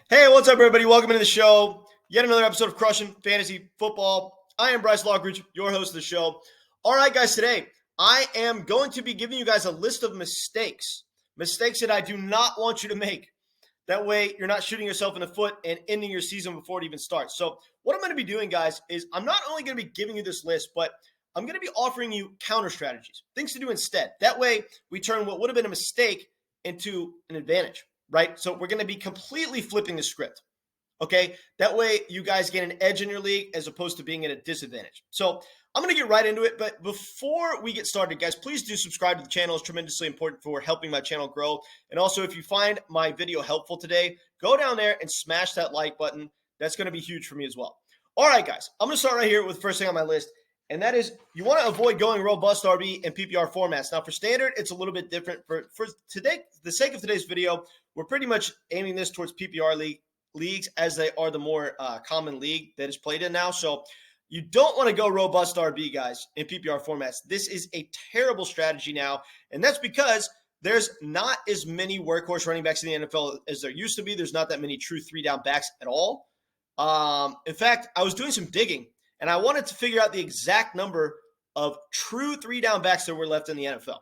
Hey, what's up, everybody? Welcome into the show. Yet another episode of Crushing Fantasy Football. I am Bryce Lockridge, your host of the show. All right, guys, today I am going to be giving you guys a list of mistakes that I do not want you to make. That way, you're not shooting yourself in the foot and ending your season before it even starts. So what I'm going to be doing, guys, is I'm not only going to be giving you this list, but I'm going to be offering you counter strategies, things to do instead. That way, we turn what would have been a mistake into an advantage. Right? So we're going to be completely flipping the script. Okay? That way you guys get an edge in your league as opposed to being at a disadvantage. So I'm going to get right into it. But before we get started, guys, please do subscribe to the channel. It's tremendously important for helping my channel grow. And also, if you find my video helpful today, go down there and smash that like button. That's going to be huge for me as well. All right, guys, I'm going to start right here with the first thing on my list. And that is, you want to avoid going robust RB and PPR formats. Now, for standard, it's a little bit different. For today, the sake of today's video, we're pretty much aiming this towards PPR leagues as they are the more common league that is played in now. So you don't want to go robust RB, guys, in PPR formats. This is a terrible strategy now, and that's because there's not as many workhorse running backs in the NFL as there used to be. There's not that many true three-down backs at all. In fact, I was doing some digging, and I wanted to figure out the exact number of true three-down backs that were left in the NFL.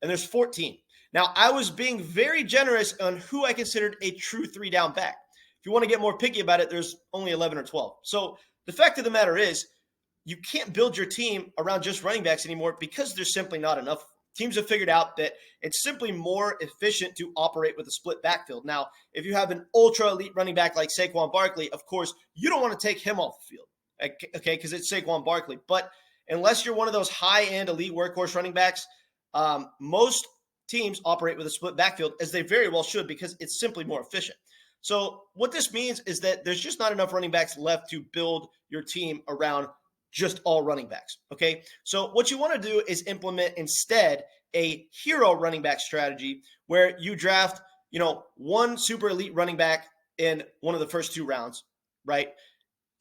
And there's 14. Now, I was being very generous on who I considered a true three-down back. If you want to get more picky about it, there's only 11 or 12. So the fact of the matter is, you can't build your team around just running backs anymore because there's simply not enough. Teams have figured out that it's simply more efficient to operate with a split backfield. Now, if you have an ultra-elite running back like Saquon Barkley, of course, you don't want to take him off the field, okay, because it's Saquon Barkley. But unless you're one of those high-end elite workhorse running backs, most teams operate with a split backfield, as they very well should, because it's simply more efficient. So what this means is that there's just not enough running backs left to build your team around just all running backs, okay? So what you want to do is implement instead a hero running back strategy where you draft, one super elite running back in one of the first 2 rounds, right?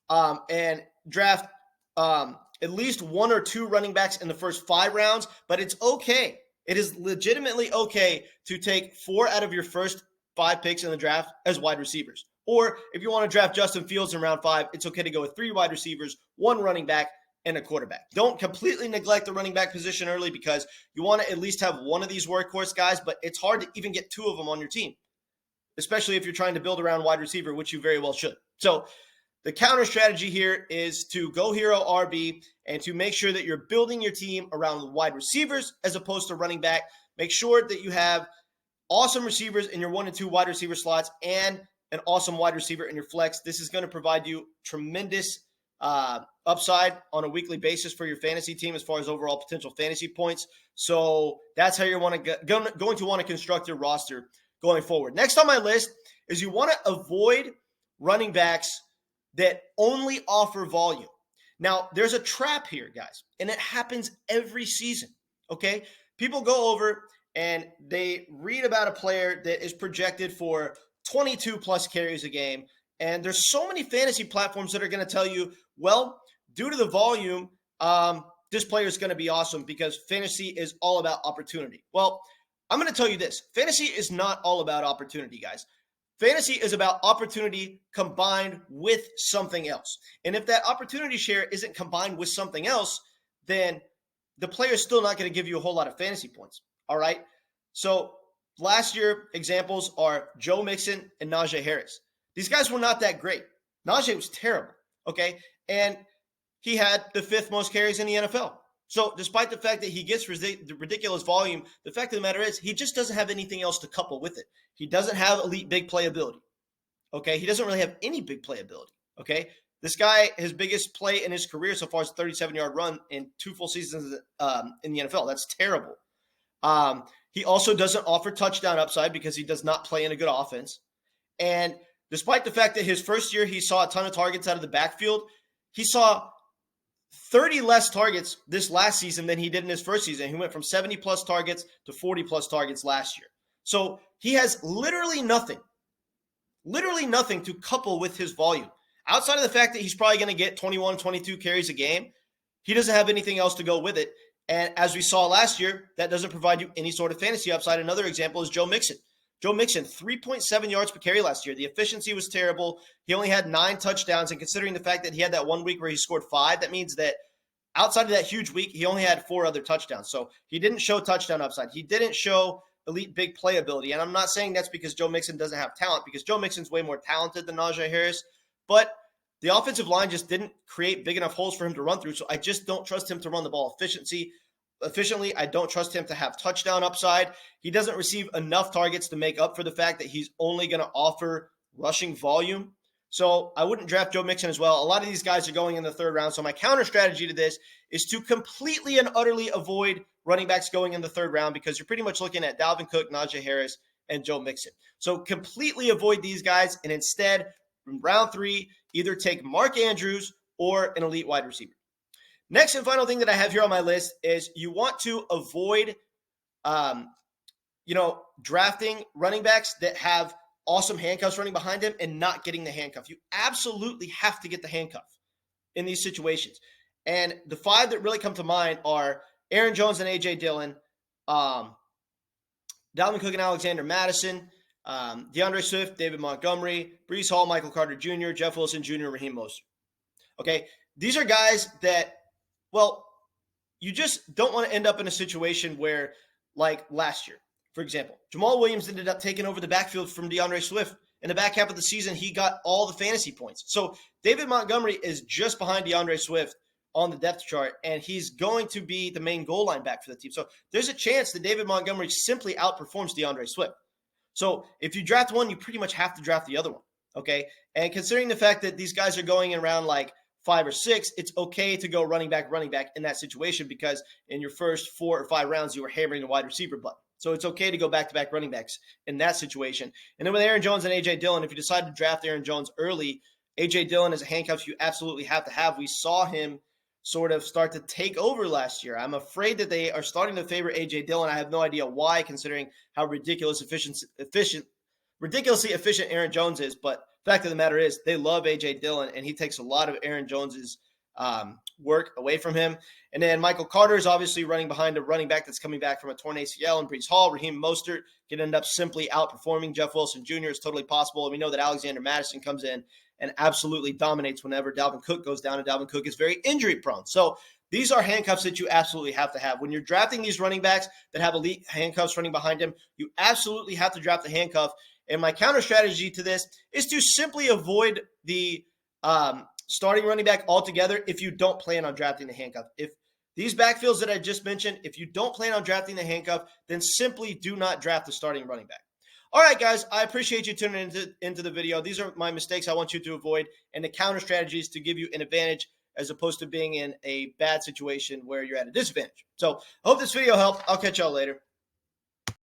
And draft at least 1 or 2 running backs in the first 5 rounds, but it's okay. It is legitimately okay to take 4 out of your first 5 picks in the draft as wide receivers. Or if you want to draft Justin Fields in round 5, it's okay to go with 3 wide receivers, 1 running back, and a quarterback. Don't completely neglect the running back position early because you want to at least have one of these workhorse guys, but it's hard to even get 2 of them on your team, especially if you're trying to build around wide receiver, which you very well should. So the counter strategy here is to go hero RB and to make sure that you're building your team around wide receivers as opposed to running back. Make sure that you have awesome receivers in your 1 and 2 wide receiver slots and an awesome wide receiver in your flex. This is going to provide you tremendous upside on a weekly basis for your fantasy team as far as overall potential fantasy points. So that's how you're going to want to construct your roster going forward. Next on my list is you want to avoid running backs that only offer volume. Now, there's a trap here, guys, and it happens every season, okay? People go over and they read about a player that is projected for 22-plus carries a game, and there's so many fantasy platforms that are going to tell you, well, due to the volume, this player is going to be awesome because fantasy is all about opportunity. Well, I'm going to tell you this. Fantasy is not all about opportunity, guys. Fantasy is about opportunity combined with something else. And if that opportunity share isn't combined with something else, then the player is still not going to give you a whole lot of fantasy points. All right? So last year, examples are Joe Mixon and Najee Harris. These guys were not that great. Najee was terrible, okay? And he had the 5th most carries in the NFL. So despite the fact that he gets ridiculous volume, the fact of the matter is he just doesn't have anything else to couple with it. He doesn't have elite big playability, okay? He doesn't really have any big playability, okay? This guy, his biggest play in his career so far is a 37-yard run in 2 full seasons in the NFL. That's terrible. He also doesn't offer touchdown upside because he does not play in a good offense. And despite the fact that his first year he saw a ton of targets out of the backfield, he saw 30 less targets this last season than he did in his first season. He went from 70-plus targets to 40-plus targets last year. So he has literally nothing to couple with his volume. Outside of the fact that he's probably going to get 21, 22 carries a game, he doesn't have anything else to go with it. And as we saw last year, that doesn't provide you any sort of fantasy upside. Another example is Joe Mixon. Joe Mixon, 3.7 yards per carry last year. The efficiency was terrible. He only had 9 touchdowns, and considering the fact that he had that 1 week where he scored 5, that means that outside of that huge week, he only had 4 other touchdowns. So he didn't show touchdown upside. He didn't show elite big playability. And I'm not saying that's because Joe Mixon doesn't have talent, because Joe Mixon's way more talented than Najee Harris. But the offensive line just didn't create big enough holes for him to run through. So I just don't trust him to run the ball efficiently. I don't trust him to have touchdown upside. He doesn't receive enough targets to make up for the fact that he's only going to offer rushing volume. So I wouldn't draft Joe Mixon as well. A lot of these guys are going in the 3rd round. So my counter strategy to this is to completely and utterly avoid running backs going in the 3rd round, because you're pretty much looking at Dalvin Cook, Najee Harris, and Joe Mixon. So completely avoid these guys, and instead, in round 3, either take Mark Andrews or an elite wide receiver. Next and final thing that I have here on my list is you want to avoid, drafting running backs that have awesome handcuffs running behind him and not getting the handcuff. You absolutely have to get the handcuff in these situations. And the 5 that really come to mind are Aaron Jones and A.J. Dillon, Dalvin Cook and Alexander Madison, DeAndre Swift, David Montgomery, Breece Hall, Michael Carter Jr., Jeff Wilson Jr., Raheem Mostert. Okay, these are guys that, well, you just don't want to end up in a situation where, like last year, for example, Jamal Williams ended up taking over the backfield from DeAndre Swift. In the back half of the season, he got all the fantasy points. So David Montgomery is just behind DeAndre Swift on the depth chart, and he's going to be the main goal line back for the team. So there's a chance that David Montgomery simply outperforms DeAndre Swift. So if you draft one, you pretty much have to draft the other one, okay? And considering the fact that these guys are going in around like 5 or 6, it's okay to go running back in that situation, because in your first 4 or 5 rounds, you were hammering the wide receiver button. So it's okay to go back-to-back running backs in that situation. And then with Aaron Jones and A.J. Dillon, if you decide to draft Aaron Jones early, A.J. Dillon is a handcuff you absolutely have to have. We saw him sort of start to take over last year. I'm afraid that they are starting to favor A.J. Dillon. I have no idea why, considering how ridiculously efficient Aaron Jones is. But the fact of the matter is they love A.J. Dillon, and he takes a lot of Aaron Jones's work away from him. And then Michael Carter is obviously running behind a running back that's coming back from a torn ACL, and Breece Hall, Raheem Mostert can end up simply outperforming Jeff Wilson Jr. It's totally possible. And we know that Alexander Madison comes in and absolutely dominates whenever Dalvin Cook goes down, and Dalvin Cook is very injury prone. So these are handcuffs that you absolutely have to have. When you're drafting these running backs that have elite handcuffs running behind them, you absolutely have to draft the handcuff. And my counter strategy to this is to simply avoid the starting running back altogether if you don't plan on drafting the handcuff. If these backfields that I just mentioned, if you don't plan on drafting the handcuff, then simply do not draft the starting running back. All right, guys, I appreciate you tuning into the video. These are my mistakes I want you to avoid, and the counter strategies to give you an advantage as opposed to being in a bad situation where you're at a disadvantage. So I hope this video helped. I'll catch y'all later.